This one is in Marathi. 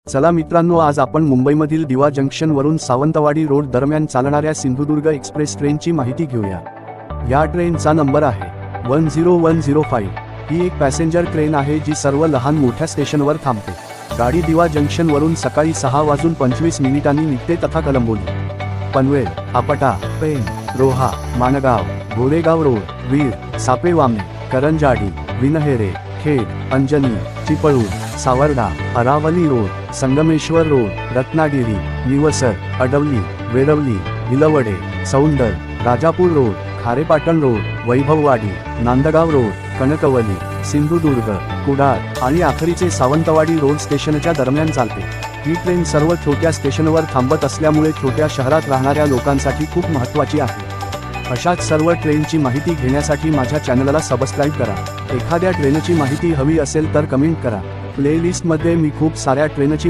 चला मित्रांनो, आज आपण मुंबईमधील दिवा जंक्शन वरून सावंतवाडी रोड दरम्यान चालणाऱ्या सिंधुदुर्ग एक्सप्रेस ट्रेनची माहिती घेऊया। या ट्रेनचा नंबर आहे 10105। ही एक पॅसेंजर ट्रेन आहे जी सर्व लहान मोठ्या स्टेशनवर थांबते। गाडी दिवा जंक्शन वरून सकाळी 6:25 निघते तथा Kalamboli, Panvel, Apta, Pen, Roha, Mangaon, Goregaon road, Veer, Sapevame, Karanjadi, Vinhere, Khed, Anjani, Chiplun, Savarda, Aravali road, Sangameshwar road, Ratnagiri, Nivsar, Adavali, Verawali, Vilavade, Saundar, Rajapur road, Kharepatan road, Vaibhavwadi, Nandgaon road, Kankavli, Sindhudurg, Kudal आणि अखेरीचे सावंतवाडी रोड स्टेशनच्या दरम्यान चालते। ही ट्रेन सर्व छोट्या स्टेशनवर थांबत असल्यामुळे छोट्या शहरात राहणाऱ्या लोकांसाठी खूप महत्त्वाची आहे। अशाच सर्व ट्रेनची माहिती घेण्यासाठी माझ्या चॅनलला सबस्क्राईब करा। एखाद्या ट्रेनची माहिती हवी असेल तर कमेंट करा। प्लेलिस्टमध्ये मी खूप साऱ्या ट्रेनची माहिती